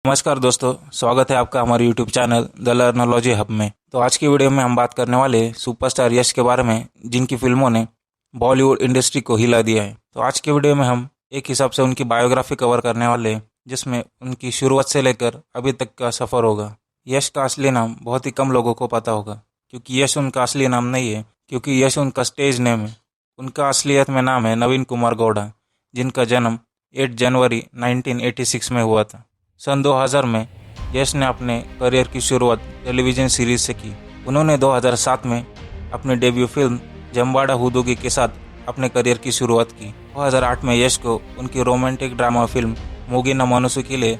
नमस्कार दोस्तों, स्वागत है आपका हमारे YouTube चैनल द लर्नोलॉजी हब में। तो आज की वीडियो में हम बात करने वाले सुपरस्टार यश के बारे में, जिनकी फिल्मों ने बॉलीवुड इंडस्ट्री को हिला दिया है। तो आज की वीडियो में हम एक हिसाब से उनकी बायोग्राफी कवर करने वाले हैं, जिसमें उनकी शुरुआत से लेकर अभी तक का सफ़र होगा। यश का असली नाम बहुत ही कम लोगों को पता होगा, क्योंकि यश उनका असली नाम नहीं है, क्योंकि यश उनका स्टेज नेम है। उनका असलियत में नाम है नवीन कुमार गौड़ा, जिनका जन्म 8 जनवरी 1986 में हुआ था। सन 2000 में यश ने अपने करियर की शुरुआत टेलीविज़न सीरीज से की। उन्होंने 2007 में अपनी डेब्यू फिल्म जमवाड़ा हुदुगी के साथ अपने करियर की शुरुआत की। 2008 में यश को उनकी रोमांटिक ड्रामा फिल्म मुगिना मनसू के लिए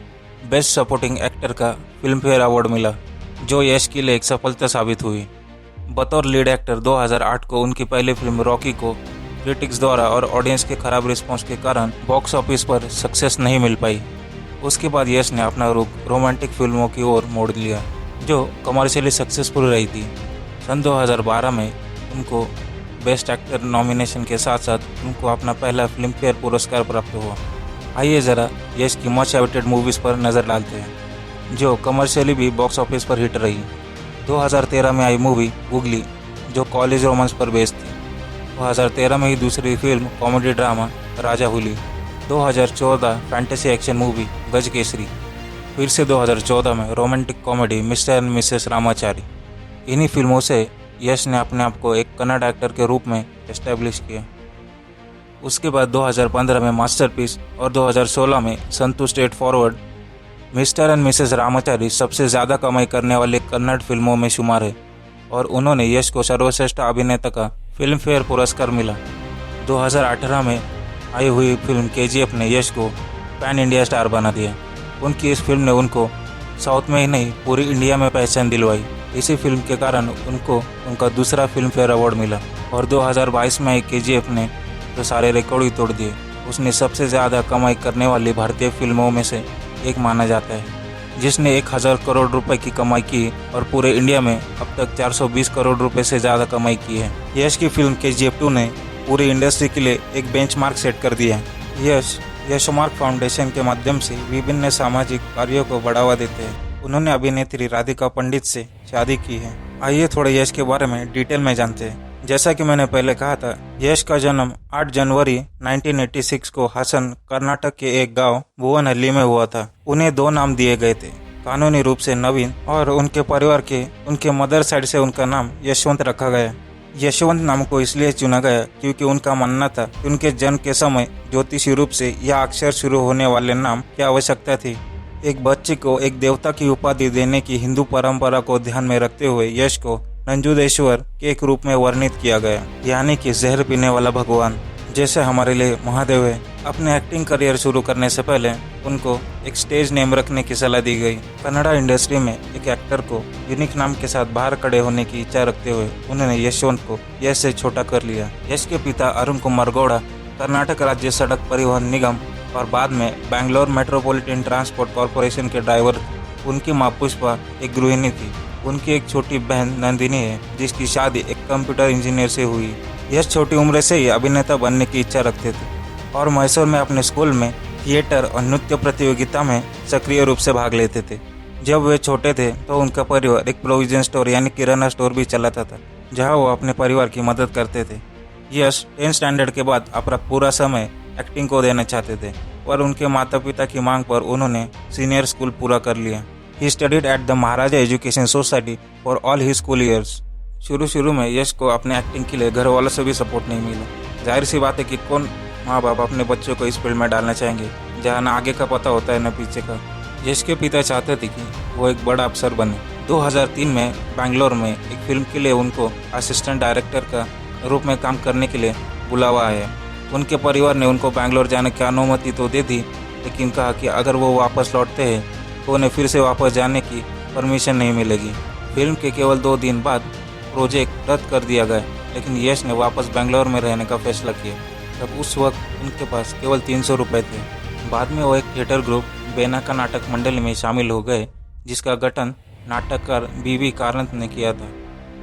बेस्ट सपोर्टिंग एक्टर का फिल्म फेयर अवार्ड मिला, जो यश के लिए एक सफलता साबित हुई। बतौर लीड एक्टर 2008 को उनकी पहली फिल्म रॉकी को क्रिटिक्स द्वारा और ऑडियंस के खराब रिस्पॉन्स के कारण बॉक्स ऑफिस पर सक्सेस नहीं मिल पाई। उसके बाद यश ने अपना रुख रोमांटिक फिल्मों की ओर मोड़ लिया, जो कमर्शियली सक्सेसफुल रही थी। सन 2012 में उनको बेस्ट एक्टर नॉमिनेशन के साथ साथ उनको अपना पहला फिल्म फेयर पुरस्कार प्राप्त हुआ। आइए ज़रा यश की मच अवेटेड मूवीज़ पर नज़र डालते हैं, जो कमर्शियली भी बॉक्स ऑफिस पर हिट रही। 2013 में आई मूवी गुगली, जो कॉलेज रोमांस पर बेस्ड थी। 2013 में ही दूसरी फिल्म कॉमेडी ड्रामा राजा हुली। 2014 फैंटेसी एक्शन मूवी गज केसरी। फिर से 2014 में romantic comedy mister and missus Ramachari. इन्हीं फिल्मों से यश ने अपने आप को एक कन्नड़ एक्टर के रूप में एस्टेब्लिश किया। उसके बाद 2015 में मास्टरपीस और 2016 में Santu straight forward. Mister and missus Ramachari सबसे ज़्यादा कमाई करने वाले कन्नड़ फिल्मों में शुमार है, और उन्होंने यश को सर्वश्रेष्ठ अभिनेता का फिल्म फेयर पुरस्कार मिला। 2018 में आई हुई फिल्म KGF ने यश को पैन इंडिया स्टार बना दिया। उनकी इस फिल्म ने उनको साउथ में ही नहीं पूरी इंडिया में पहचान दिलवाई। इसी फिल्म के कारण उनको उनका दूसरा फिल्म फेयर अवार्ड मिला। और 2022 में आई KGF ने तो सारे रिकॉर्ड ही तोड़ दिए। उसने सबसे ज़्यादा कमाई करने वाली भारतीय फिल्मों में से एक माना जाता है, जिसने 1000 करोड़ रुपए की कमाई की और पूरे इंडिया में अब तक 420 करोड़ रुपए से ज़्यादा कमाई की है। यश की फिल्म KGF 2 ने पूरी इंडस्ट्री के लिए एक बेंचमार्क सेट कर दिया है। यश यशमार्क फाउंडेशन के माध्यम से विभिन्न सामाजिक कार्यों को बढ़ावा देते हैं। उन्होंने अभिनेत्री राधिका पंडित से शादी की है। आइए थोड़े यश के बारे में डिटेल में जानते हैं। जैसा कि मैंने पहले कहा था, यश का जन्म 8 जनवरी 1986 को हासन, कर्नाटक के एक गांव भुवनहल्ली में हुआ था। उन्हें 2 नाम दिए गए थे, कानूनी रूप से नवीन, और उनके परिवार के उनके मदर साइड से उनका नाम यशवंत रखा गया। यशवंत नाम को इसलिए चुना गया क्योंकि उनका मानना था कि उनके जन्म के समय ज्योतिषी रूप से या अक्षर शुरू होने वाले नाम की आवश्यकता थी। एक बच्चे को एक देवता की उपाधि देने की हिंदू परंपरा को ध्यान में रखते हुए यश को नंजुदेश्वर के एक रूप में वर्णित किया गया, यानी कि जहर पीने वाला भगवान, जैसे हमारे लिए महादेव है। अपने एक्टिंग करियर शुरू करने से पहले उनको एक स्टेज नेम रखने की सलाह दी गई। कन्नड़ इंडस्ट्री में एक एक्टर को यूनिक नाम के साथ बाहर खड़े होने की इच्छा रखते हुए उन्होंने यशवंत को यश से छोटा कर लिया। यश के पिता अरुण कुमार गौड़ा कर्नाटक राज्य सड़क परिवहन निगम और बाद में बैंगलोर मेट्रोपॉलिटन ट्रांसपोर्ट कॉरपोरेशन के ड्राइवर थे। उनकी माँ पुष्पा एक गृहिणी थी। उनकी एक छोटी बहन नंदिनी है, जिसकी शादी एक कंप्यूटर इंजीनियर से हुई। यश छोटी उम्र से ही अभिनेता बनने की इच्छा रखते थे और मैसूर में अपने स्कूल में थिएटर और नृत्य प्रतियोगिता में सक्रिय रूप से भाग लेते थे। जब वे छोटे थे तो उनका परिवार एक प्रोविजन स्टोर यानी किराना स्टोर भी चलाता था, जहां वो अपने परिवार की मदद करते थे। यश 10th स्टैंडर्ड के बाद अपना पूरा समय एक्टिंग को देना चाहते थे, पर उनके माता पिता की मांग पर उन्होंने सीनियर स्कूल पूरा कर लिया। He studied at the Maharaja education society for all his school years. शुरू में यश को अपने एक्टिंग के लिए घर वालों से भी सपोर्ट नहीं मिला। जाहिर सी बात है कि कौन माँ बाप अपने बच्चों को इस फील्ड में डालना चाहेंगे, जहाँ ना आगे का पता होता है न पीछे का। यश के पिता चाहते थे कि वो एक बड़ा अफसर बने। 2003 में बैंगलोर में एक फिल्म के लिए उनको असिस्टेंट डायरेक्टर का रूप में काम करने के लिए बुलावा आया। उनके परिवार ने उनको बैंगलोर जाने की अनुमति तो दे दी, लेकिन कहा कि अगर वो वापस लौटते हैं तो उन्हें फिर से वापस जाने की परमिशन नहीं मिलेगी। फिल्म के केवल 2 दिन बाद प्रोजेक्ट रद्द कर दिया गया, लेकिन यश ने वापस बैंगलोर में रहने का फैसला किया। तब उस वक्त उनके पास केवल 300 रुपये थे। बाद में वो एक थिएटर ग्रुप बेना का नाटक मंडली में शामिल हो गए, जिसका गठन नाटककार BV कारंत ने किया था।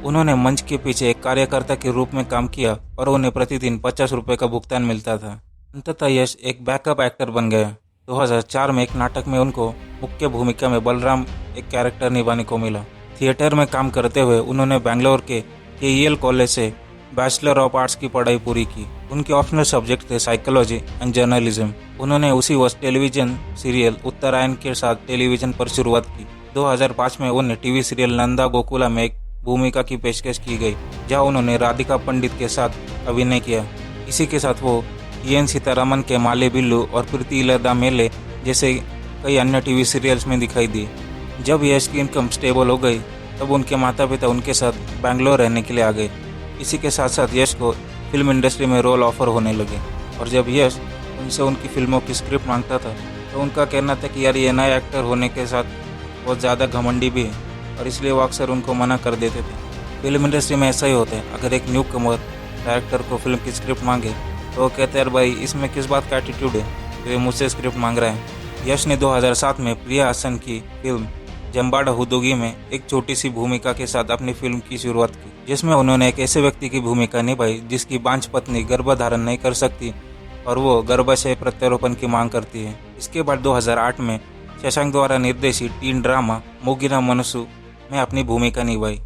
उन्होंने मंच के पीछे एक कार्यकर्ता के रूप में काम किया और उन्हें प्रतिदिन 50 रुपये का भुगतान मिलता था। अंततः यश एक बैकअप एक्टर बन गया। 2004 में एक नाटक में उनको मुख्य भूमिका में बलराम एक कैरेक्टर निभाने को मिला। थिएटर में काम करते हुए उन्होंने बेंगलोर के KEL कॉलेज से बैचलर ऑफ आर्ट्स की पढ़ाई पूरी की। उनके ऑप्शनल सब्जेक्ट थे साइकोलॉजी एंड जर्नलिज्म। उन्होंने उसी वर्ष टेलीविजन सीरियल उत्तरायण के साथ टेलीविजन पर शुरुआत की। 2005 में उन्हें टीवी सीरियल नंदा गोकुला में एक भूमिका की पेशकश की गई, जहां उन्होंने राधिका पंडित के साथ अभिनय किया। इसी के साथ वो EN सीतारामन के माले बिल्लू और प्रीति इलदा मेले जैसे कई अन्य टीवी सीरियल्स में दिखाई दिए। जब यश की इनकम स्टेबल हो गई तब उनके माता पिता उनके साथ बैंगलोर रहने के लिए आ गए। इसी के साथ साथ यश को फिल्म इंडस्ट्री में रोल ऑफर होने लगे, और जब यश उनसे उनकी फिल्मों की स्क्रिप्ट मांगता था तो उनका कहना था कि यार ये नया एक्टर होने के साथ बहुत ज़्यादा घमंडी भी है, और इसलिए वो अक्सर उनको मना कर देते थे। फिल्म इंडस्ट्री में ऐसा ही होता है, अगर एक न्यू कमर डायरेक्टर को फिल्म की स्क्रिप्ट मांगे तो वो कहते हैं यार भाई इसमें किस बात का एटीट्यूड है, तो ये मुझसे स्क्रिप्ट मांग रहा है। यश ने 2007 में प्रिया हसन की फिल्म जम्बाड़ा हुदुगी में एक छोटी सी भूमिका के साथ अपनी फिल्म की शुरुआत की, जिसमें उन्होंने एक ऐसे व्यक्ति की भूमिका निभाई जिसकी बांझ पत्नी गर्भधारण नहीं कर सकती और वो गर्भाशय प्रत्यारोपण की मांग करती है। इसके बाद 2008 में शशांक द्वारा निर्देशित टीन ड्रामा मोगिना मनसू में अपनी भूमिका निभाई।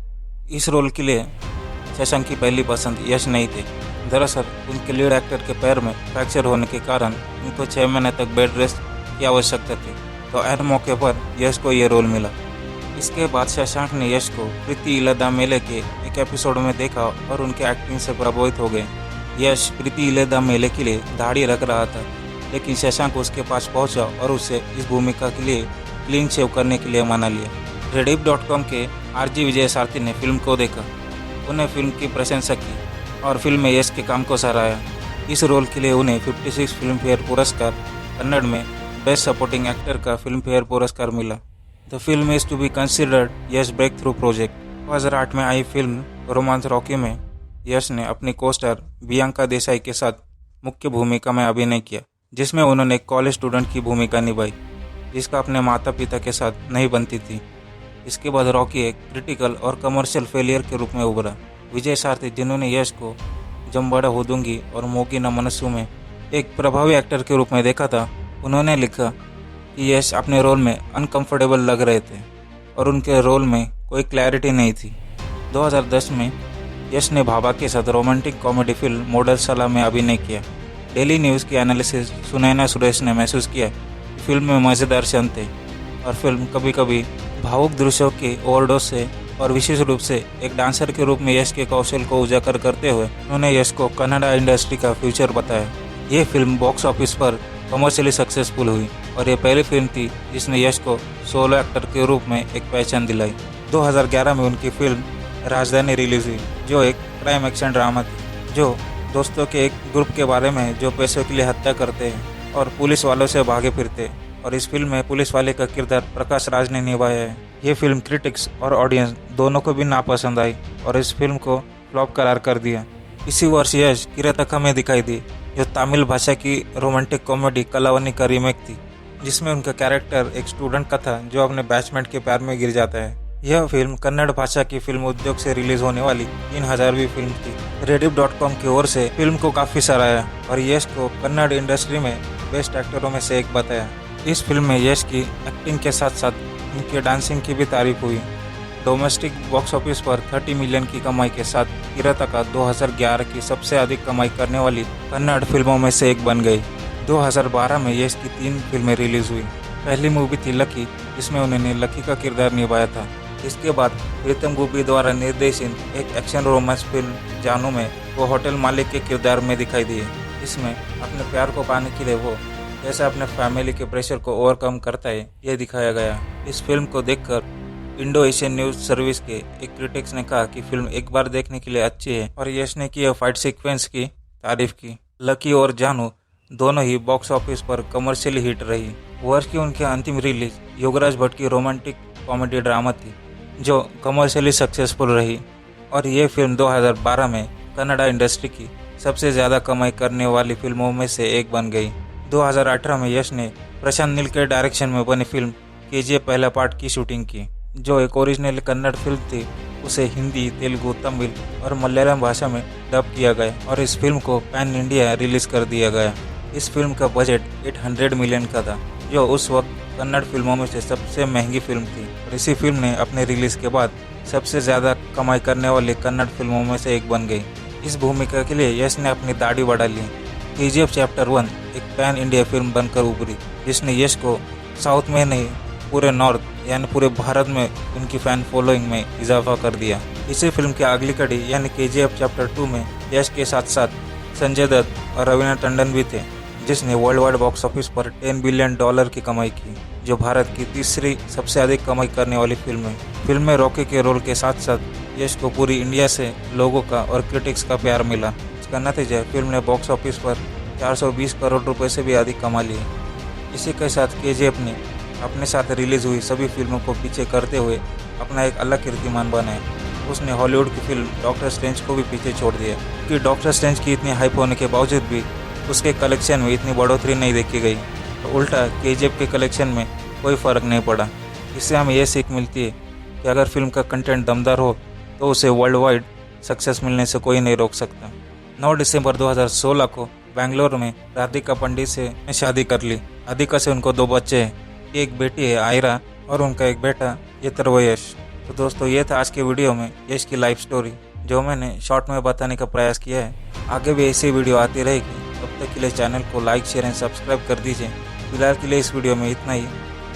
इस रोल के लिए शशांक की पहली पसंद यश नहीं थे। दरअसल उनके लीड एक्टर के पैर में फ्रैक्चर होने के कारण उनको 6 महीने तक बेड रेस्ट की आवश्यकता थी, तो ऐन मौके पर यश को ये रोल मिला। इसके बाद शशांक ने यश को प्रीति इलदा मेले के एक एपिसोड में देखा और उनके एक्टिंग से प्रभावित हो गए। यश प्रीति इलदा मेले के लिए दाढ़ी रख रहा था, लेकिन शशांक उसके पास पहुंचा और उसे इस भूमिका के लिए क्लीन शेव करने के लिए मना लिया। Rediff.com के RG विजय सारथी ने फिल्म को देखा, उन्हें फिल्म की प्रशंसा की और फिल्म में यश के काम को सराहा। इस रोल के लिए उन्हें 56 फिल्म फेयर पुरस्कार, कन्नड़ में बेस्ट सपोर्टिंग एक्टर का फिल्म फेयर पुरस्कार मिला। The film is to be considered Yash breakthrough project. 2008 में आई फिल्म रोमांस रॉकी में यश ने अपनी कोस्टार बियांका देसाई के साथ मुख्य भूमिका में अभिनय किया, जिसमें उन्होंने एक कॉलेज स्टूडेंट की भूमिका निभाई जिसका अपने माता पिता के साथ नहीं बनती थी। इसके बाद रॉकी एक क्रिटिकल और कमर्शियल फेलियर के रूप में उभरा। विजय सारथी, जिन्होंने यश को जम्बाड़ा हुदुगी और मोगिना मनसू में एक प्रभावी एक्टर के रूप में देखा था, उन्होंने लिखा कि यश अपने रोल में अनकंफर्टेबल लग रहे थे और उनके रोल में कोई क्लैरिटी नहीं थी। 2010 में यश ने भाभा के साथ रोमांटिक कॉमेडी फिल्म मॉडल साला में अभिनय किया। डेली न्यूज़ की एनालिसिस सुनैना सुरेश ने महसूस किया कि फिल्म में मज़ेदार क्षण थे और फिल्म कभी कभी भावुक दृश्यों के ओवरडोज से और विशेष रूप से एक डांसर के रूप में यश के कौशल को उजागर करते हुए उन्होंने यश को कन्नड़ा इंडस्ट्री का फ्यूचर बताया। ये फिल्म बॉक्स ऑफिस पर कमर्शियली सक्सेसफुल हुई और ये पहली फिल्म थी जिसने यश को सोलो एक्टर के रूप में एक पहचान दिलाई। 2011 में उनकी फिल्म राजधानी रिलीज हुई, जो एक क्राइम एक्शन ड्रामा थी, जो दोस्तों के एक ग्रुप के बारे में जो पैसों के लिए हत्या करते हैं और पुलिस वालों से भागे फिरते, और इस फिल्म में पुलिस वाले का किरदार प्रकाश राज ने निभाया है। ये फिल्म क्रिटिक्स और ऑडियंस दोनों को भी नापसंद आई और इस फिल्म को फ्लॉप करार कर दिया। इसी वर्ष यश किरतका में दिखाई दी, जो तमिल भाषा की रोमांटिक कॉमेडी कलावनी का रीमेक थी, जिसमें उनका कैरेक्टर एक स्टूडेंट का था जो अपने बैचमेट के प्यार में गिर जाता है। यह फिल्म कन्नड़ भाषा की फिल्म उद्योग से रिलीज होने वाली 3000वीं फिल्म थी। Rediff.com की ओर से फिल्म को काफी सराहा और यश को कन्नड़ इंडस्ट्री में बेस्ट एक्टरों में से एक बताया। इस फिल्म में यश की एक्टिंग के साथ साथ उनके डांसिंग की भी तारीफ हुई। डोमेस्टिक बॉक्स ऑफिस पर 30 मिलियन की कमाई के साथ किरतका 2011 की सबसे अधिक कमाई करने वाली कन्नड़ फिल्मों में से एक बन गई। 2012 में यश की 3 फिल्में रिलीज हुई। पहली मूवी थी लकी, जिसमें उन्होंने लकी का किरदार निभाया था। इसके बाद प्रीतम गुब्बी द्वारा निर्देशित एक एक्शन रोमांस फिल्म जानू में वो होटल मालिक के किरदार में दिखाई दिए। इसमें अपने प्यार को पाने के लिए वो कैसे अपने फैमिली के प्रेशर को ओवरकम करता है, ये दिखाया गया। इस फिल्म को देखकर इंडो एशियन न्यूज सर्विस के एक क्रिटिक्स ने कहा कि फिल्म एक बार देखने के लिए अच्छी है और यश ने की फाइट सीक्वेंस की तारीफ की। लकी और जानू दोनों ही बॉक्स ऑफिस पर कमर्शियली हिट रही। वर्ष की उनकी अंतिम रिलीज योगराज भट्ट की रोमांटिक कॉमेडी ड्रामा थी, जो कमर्शियली सक्सेसफुल रही, और ये फिल्म 2012 में कन्नड़ा इंडस्ट्री की सबसे ज़्यादा कमाई करने वाली फिल्मों में से एक बन गई। 2018 में यश ने प्रशांत नील के डायरेक्शन में बनी फिल्म KGF पहला पार्ट की शूटिंग की, जो एक ओरिजिनल कन्नड़ फिल्म थी। उसे हिंदी, तेलुगु, तमिल और मलयालम भाषा में डब किया गया और इस फिल्म को पैन इंडिया रिलीज कर दिया गया। इस फिल्म का बजट 800 मिलियन का था, जो उस वक्त कन्नड़ फिल्मों में से सबसे महंगी फिल्म थी और इसी फिल्म ने अपने रिलीज के बाद सबसे ज़्यादा कमाई करने वाली कन्नड़ फिल्मों में से एक बन गई। इस भूमिका के लिए यश ने अपनी दाढ़ी बढ़ा ली। KGF चैप्टर 1 एक पैन इंडिया फिल्म बनकर उभरी, जिसने यश को साउथ में नहीं पूरे नॉर्थ यानी पूरे भारत में उनकी फैन फॉलोइंग में इजाफा कर दिया। इसी फिल्म की अगली कड़ी यानी KGF चैप्टर 2 में यश के साथ साथ संजय दत्त और रवीना टंडन भी थे, जिसने वर्ल्ड वाइड बॉक्स ऑफिस पर $10 बिलियन की कमाई की, जो भारत की तीसरी सबसे अधिक कमाई करने वाली फिल्म है। फिल्म में रॉकी के रोल के साथ साथ यश को पूरी इंडिया से लोगों का और क्रिटिक्स का प्यार मिला। इसका नतीजा फिल्म ने बॉक्स ऑफिस पर 420 करोड़ रुपए से भी अधिक कमा लिए। इसी के साथ KGF ने अपने साथ रिलीज हुई सभी फिल्मों को पीछे करते हुए अपना एक अलग कीर्तिमान बनाया। उसने हॉलीवुड की फिल्म डॉक्टर स्ट्रेंज को भी पीछे छोड़ दिया, क्योंकि डॉक्टर स्ट्रेंज की इतनी हाइप होने के बावजूद भी उसके कलेक्शन में इतनी बढ़ोतरी नहीं देखी गई। तो उल्टा KGF के कलेक्शन में कोई फ़र्क नहीं पड़ा। इससे हमें यह सीख मिलती है कि अगर फिल्म का कंटेंट दमदार हो तो उसे वर्ल्ड वाइड सक्सेस मिलने से कोई नहीं रोक सकता। 9 दिसंबर 2016 को बेंगलोर में राधिका पंडित से शादी कर ली। राधिका से उनको 2 बच्चे हैं, एक बेटी है आयरा और उनका एक बेटा यश। तो दोस्तों, ये था आज के वीडियो में यश की लाइफ स्टोरी, जो मैंने शॉर्ट में बताने का प्रयास किया है। आगे भी ऐसी वीडियो आती रहेगी। तब तक के लिए चैनल को लाइक, शेयर एंड सब्सक्राइब कर दीजिए। फिलहाल के लिए इस वीडियो में इतना ही।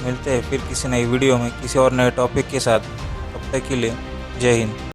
मिलते हैं फिर किसी नई वीडियो में किसी और नए टॉपिक के साथ। तब तक के लिए जय हिंद।